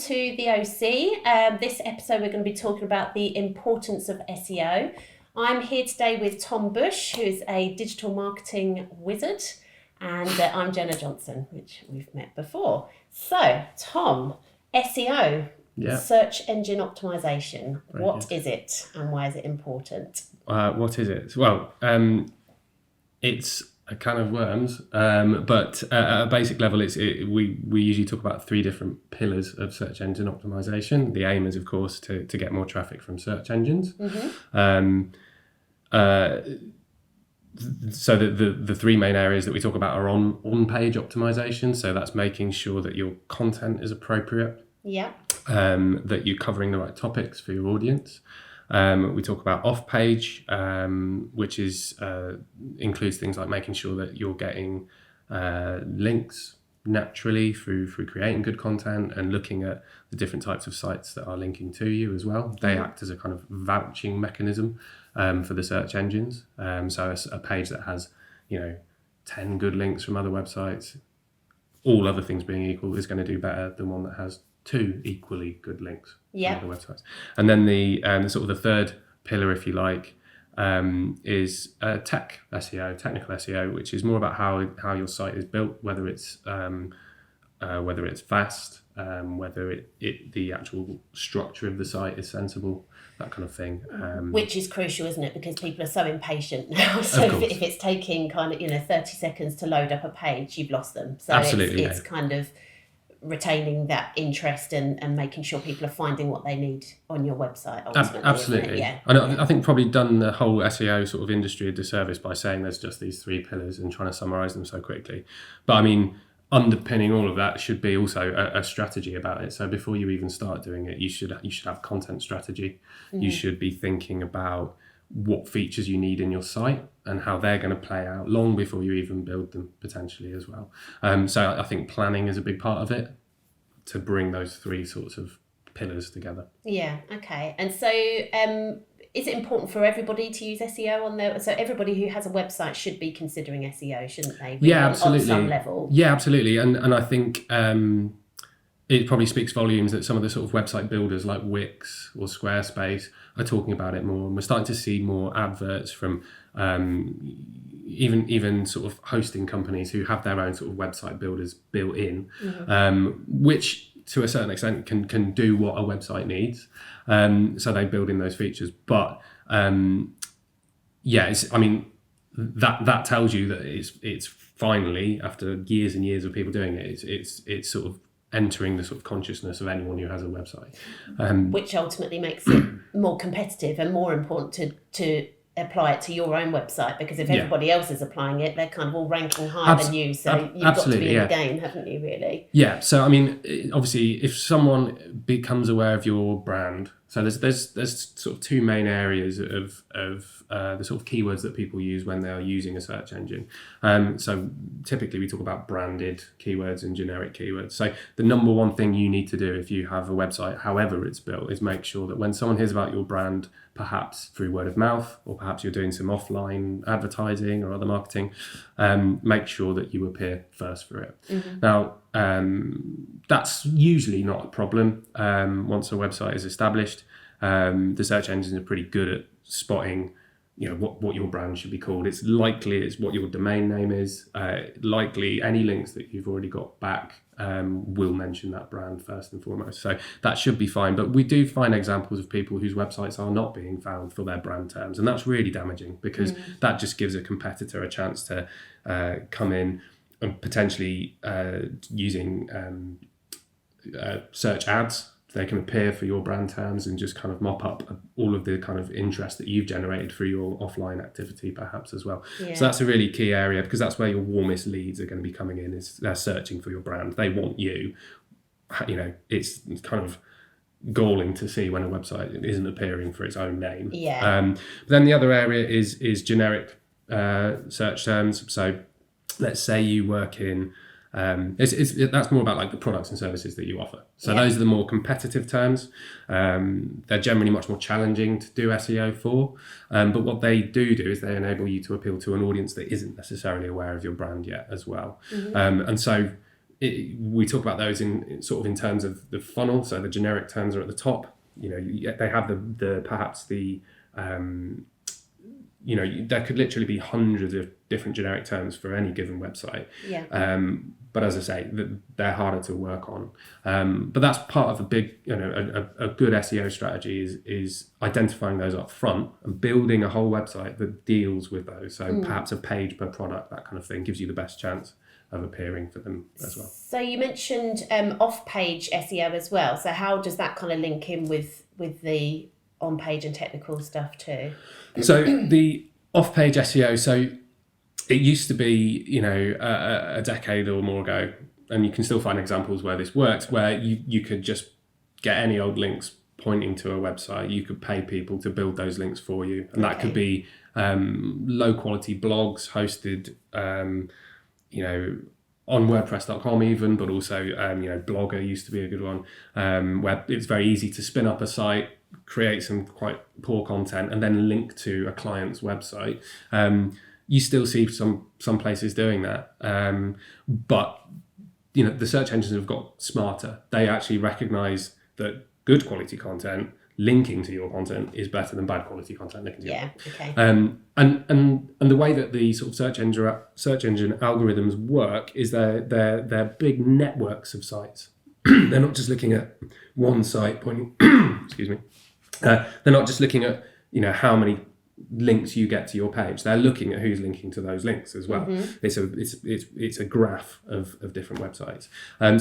to the OC. This episode we're going to be talking about the importance of SEO. I'm here today with Tom Bush, who is a digital marketing wizard, and I'm Jenna Johnson, which we've met before. So, Tom, SEO, search engine optimization. What is it and why is it important? What is it? Well, it's a can of worms, but at a basic level, we usually talk about three different pillars of search engine optimization. The aim is, of course, to get more traffic from search engines. So the three main areas that we talk about are on-page optimization. So that's making sure that your content is appropriate. Yeah. That you're covering the right topics for your audience. We talk about off-page, which is includes things like making sure that you're getting links naturally through creating good content and looking at the different types of sites that are linking to you as well. They act as a kind of vouching mechanism for the search engines. So a page that has 10 good links from other websites, all other things being equal, is going to do better than one that has 2 equally good links from other websites. And then the sort of the third pillar, if you like, is technical SEO, which is more about how your site is built, whether it's fast, whether the actual structure of the site is sensible, that kind of thing. Which is crucial, isn't it? Because people are so impatient now. So if it's taking kind of 30 seconds to load up a page, you've lost them. So absolutely, it's kind of retaining that interest and making sure people are finding what they need on your website. Absolutely. Yeah. And I think probably done the whole SEO sort of industry a disservice by saying there's just these 3 pillars and trying to summarize them so quickly. But I mean, underpinning all of that should be also a strategy about it. So before you even start doing it, you should have content strategy. You should be thinking about what features you need in your site and how they're going to play out long before you even build them, potentially, as well. So I think planning is a big part of it, to bring those 3 sorts of pillars together. Yeah, okay. And so is it important for everybody to use SEO on their... So everybody who has a website should be considering SEO, shouldn't they? Really, yeah, absolutely. On some level. Yeah, absolutely. And I think it probably speaks volumes that some of the sort of website builders like Wix or Squarespace are talking about it more. And we're starting to see more adverts from even sort of hosting companies who have their own sort of website builders built in, which to a certain extent can do what a website needs. So they build in those features. But that tells you that it's finally, after years and years of people doing it, it's sort of entering the sort of consciousness of anyone who has a website. Which ultimately makes it more competitive and more important to apply it to your own website, because if everybody else is applying it, they're kind of all ranking higher than you. So you've got to be in the game, haven't you, really? Yeah. So, I mean, obviously, if someone becomes aware of your brand, so there's sort of 2 main areas of the sort of keywords that people use when they are using a search engine. So typically we talk about branded keywords and generic keywords. So the number one thing you need to do if you have a website, however it's built, is make sure that when someone hears about your brand, perhaps through word of mouth, or perhaps you're doing some offline advertising or other marketing, make sure that you appear first for it. Now, that's usually not a problem once a website is established. The search engines are pretty good at spotting what your brand should be called. It's likely it's what your domain name is. Likely any links that you've already got back will mention that brand first and foremost. So that should be fine. But we do find examples of people whose websites are not being found for their brand terms. And that's really damaging, because that just gives a competitor a chance to come in and potentially using search ads. They can appear for your brand terms and just kind of mop up all of the kind of interest that you've generated through your offline activity, perhaps, as well. Yeah. So that's a really key area, because that's where your warmest leads are going to be coming in, is they're searching for your brand. They want you. It's kind of galling to see when a website isn't appearing for its own name. Yeah. But then the other area is generic search terms. So let's say you work in... that's more about like the products and services that you offer. So those are the more competitive terms. They're generally much more challenging to do SEO for. But what they do is they enable you to appeal to an audience that isn't necessarily aware of your brand yet as well. And so we talk about those in sort of in terms of the funnel. So the generic terms are at the top. They have the perhaps the there could literally be hundreds of different generic terms for any given website. Yeah. But as I say, they're harder to work on. But that's part of a big, a good SEO strategy is identifying those up front and building a whole website that deals with those. So perhaps a page per product, that kind of thing, gives you the best chance of appearing for them as well. So you mentioned off-page SEO as well. So how does that kind of link in with the on-page and technical stuff too? So the off-page SEO, so it used to be, a decade or more ago, and you can still find examples where this works, where you could just get any old links pointing to a website. You could pay people to build those links for you. And that could be low quality blogs hosted, on WordPress.com even, but also, Blogger used to be a good one, where it's very easy to spin up a site, create some quite poor content, and then link to a client's website. You still see some places doing that, but the search engines have got smarter. They actually recognise that good quality content linking to your content is better than bad quality content linking to your okay. And the way that the sort of search engine algorithms work is they're big networks of sites. They're not just looking at one site pointing. Excuse me. They're not just looking at how many links you get to your page. They're looking at who's linking to those links as well. It's a graph of different websites.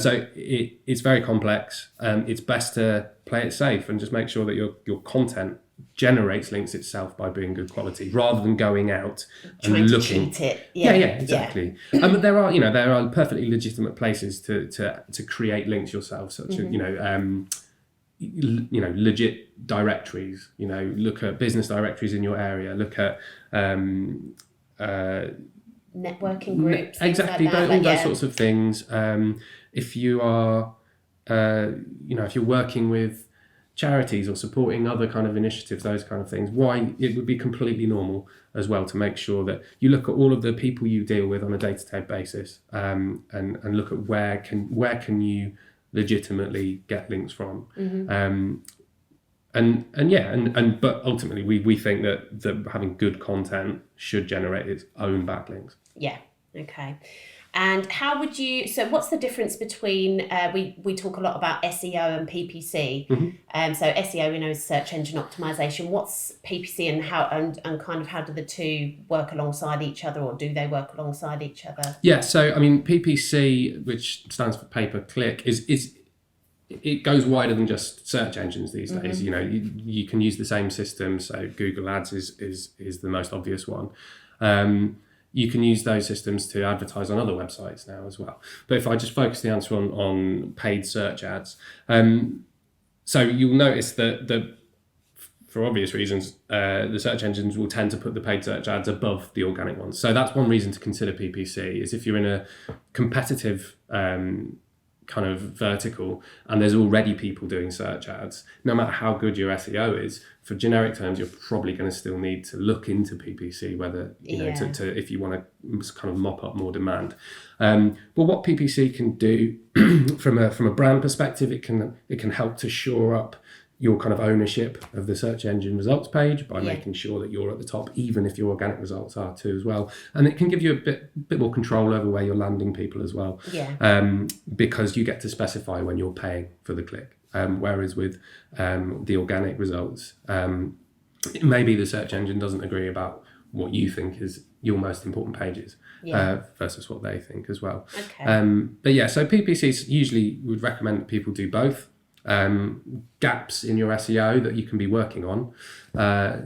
So it's very complex. It's best to play it safe and just make sure that your content generates links itself by being good quality, rather than going out and trying looking. To cheat it. Yeah, exactly. But there are perfectly legitimate places to create links yourself, such as legit directories. Look at business directories in your area. Look at networking groups. Exactly, like that. all those sorts of things. If you are, if you're working with charities or supporting other kind of initiatives, those kind of things, why it would be completely normal as well to make sure that you look at all of the people you deal with on a day-to-day basis, and look at where can you legitimately get links from. But ultimately we think that having good content should generate its own backlinks. Okay. And how would you, so what's the difference between, we talk a lot about SEO and PPC. So SEO, we know, is search engine optimization. What's PPC, and how and kind of how do the two work alongside each other, or do they work alongside each other? Yeah, so I mean, PPC, which stands for pay per click, it goes wider than just search engines these days. You can use the same system. So Google Ads is the most obvious one. You can use those systems to advertise on other websites now as well. But if I just focus the answer on paid search ads, so you'll notice that for obvious reasons, the search engines will tend to put the paid search ads above the organic ones. So that's one reason to consider PPC, is if you're in a competitive kind of vertical and there's already people doing search ads, no matter how good your SEO is, for generic terms you're probably going to still need to look into PPC, whether to if you want to kind of mop up more demand. But what PPC can do from a brand perspective, it can help to shore up your kind of ownership of the search engine results page by making sure that you're at the top, even if your organic results are too as well. And it can give you a bit more control over where you're landing people as well. Because you get to specify when you're paying for the click. Whereas with the organic results, maybe the search engine doesn't agree about what you think is your most important pages versus what they think as well. So PPCs usually would recommend that people do both. Gaps in your SEO that you can be working on,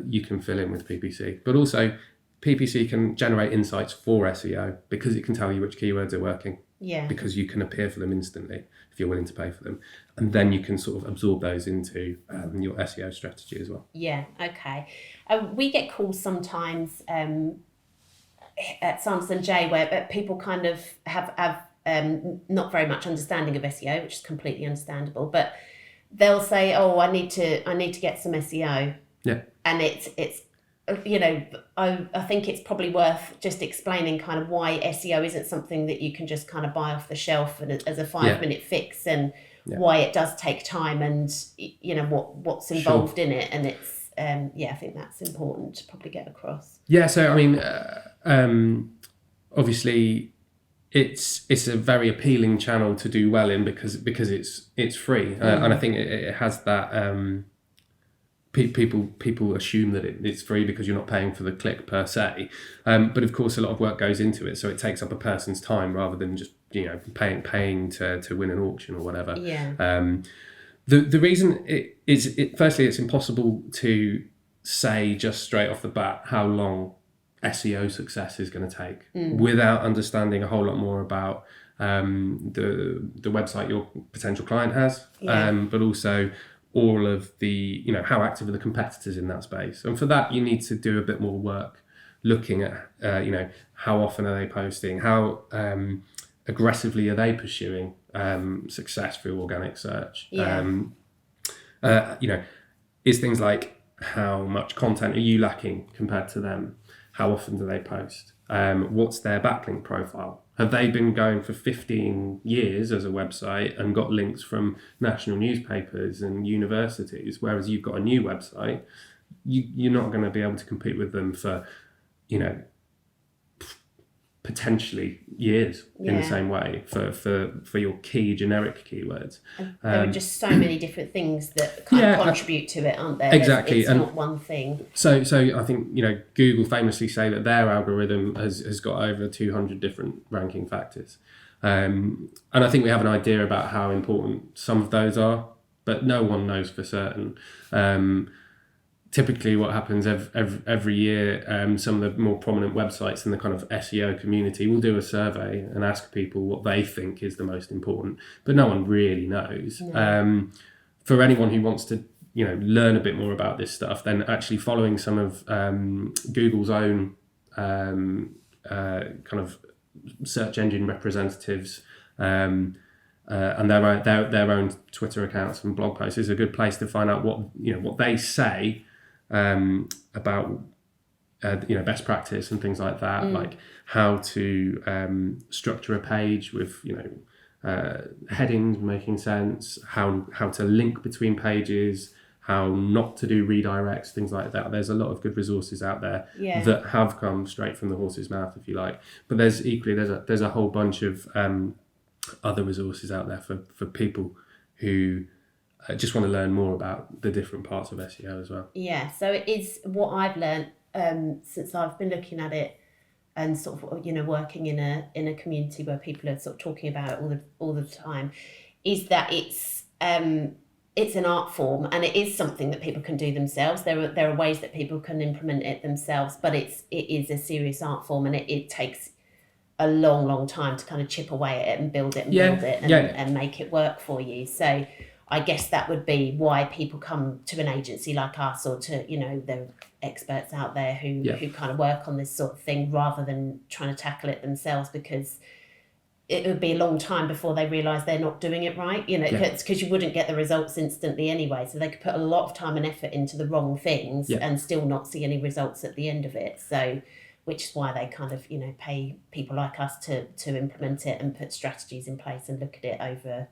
you can fill in with PPC. But also PPC can generate insights for SEO because it can tell you which keywords are working. Because you can appear for them instantly if you're willing to pay for them, and then you can sort of absorb those into your SEO strategy as well. We get calls sometimes at Samson J where people kind of have not very much understanding of SEO, which is completely understandable, but they'll say, "Oh, I need to get some SEO." And it's you know, I think it's probably worth just explaining kind of why SEO isn't something that you can just kind of buy off the shelf and as a 5-minute fix, and why it does take time, and you know what's involved in it, and it's I think that's important to probably get across. Yeah, so I mean, obviously, it's a very appealing channel to do well in because it's free, and I think it has that. People assume that it's free because you're not paying for the click per se, but of course a lot of work goes into it, so it takes up a person's time rather than just paying to win an auction or whatever. The reason firstly, it's impossible to say just straight off the bat how long SEO success is going to take without understanding a whole lot more about the website your potential client has, but also all of the, how active are the competitors in that space. And for that, you need to do a bit more work looking at, how often are they posting, how aggressively are they pursuing success through organic search. Is things like how much content are you lacking compared to them? How often do they post? What's their backlink profile? Have they been going for 15 years as a website and got links from national newspapers and universities, whereas you've got a new website? You're not going to be able to compete with them for, potentially years in the same way for your key generic keywords. There are just so many different things that kind of contribute to it, aren't there? Exactly. It's not one thing. So I think, Google famously say that their algorithm has got over 200 different ranking factors. And I think we have an idea about how important some of those are, but no one knows for certain. Typically what happens every year, some of the more prominent websites in the kind of SEO community will do a survey and ask people what they think is the most important, but no one really knows. No. For anyone who wants to, learn a bit more about this stuff, then actually following some of Google's own kind of search engine representatives and their own Twitter accounts and blog posts is a good place to find out what they say about best practice and things like that, like how to structure a page with headings making sense, how to link between pages, how not to do redirects, things like that. There's a lot of good resources out there that have come straight from the horse's mouth, if you like. But there's a whole bunch of other resources out there for people who just want to learn more about the different parts of SEO as well. Yeah, so it is what I've learned since I've been looking at it and sort of working in a community where people are sort of talking about it all the time, is that it's an art form, and it is something that people can do themselves. There are ways that people can implement it themselves, but it is a serious art form, and it takes a long time to kind of chip away at it and build it and make it work for you. So I guess that would be why people come to an agency like us, or to, there are experts out there who kind of work on this sort of thing rather than trying to tackle it themselves, because it would be a long time before they realise they're not doing it right, because you wouldn't get the results instantly anyway. So they could put a lot of time and effort into the wrong things and still not see any results at the end of it. So, which is why they kind of, pay people like us to implement it and put strategies in place and look at it over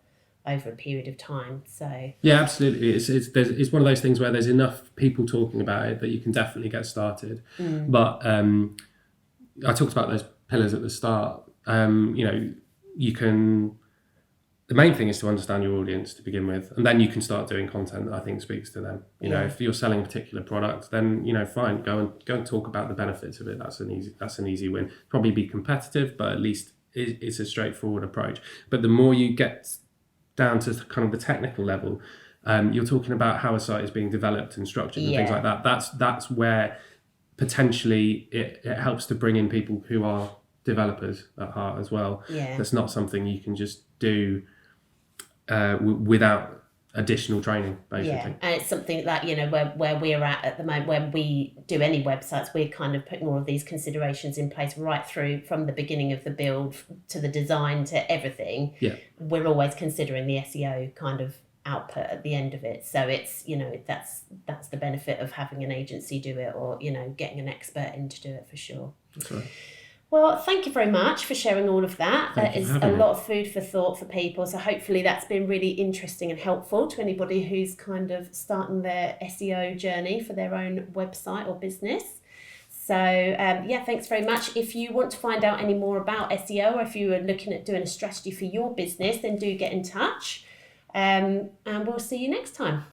a period of time. So yeah, absolutely, it's one of those things where there's enough people talking about it that you can definitely get started. But I talked about those pillars at the start. You can, the main thing is to understand your audience to begin with, and then you can start doing content that I think speaks to them. If you're selling a particular product, then fine, go and talk about the benefits of it. That's an easy win. Probably be competitive, but at least it's a straightforward approach. But the more you get down to kind of the technical level, you're talking about how a site is being developed and structured and things like that. That's where potentially it helps to bring in people who are developers at heart as well. That's not something you can just do without additional training, basically. And it's something that where we're at the moment, when we do any websites, we're kind of putting all of these considerations in place right through from the beginning of the build to the design to everything. We're always considering the SEO kind of output at the end of it. So it's, that's the benefit of having an agency do it, or, getting an expert in to do it, for sure. That's right. Well, thank you very much for sharing all of that. Thank That you is for a having me. lot of food for thought for people. So hopefully that's been really interesting and helpful to anybody who's kind of starting their SEO journey for their own website or business. So thanks very much. If you want to find out any more about SEO, or if you are looking at doing a strategy for your business, then do get in touch. And we'll see you next time.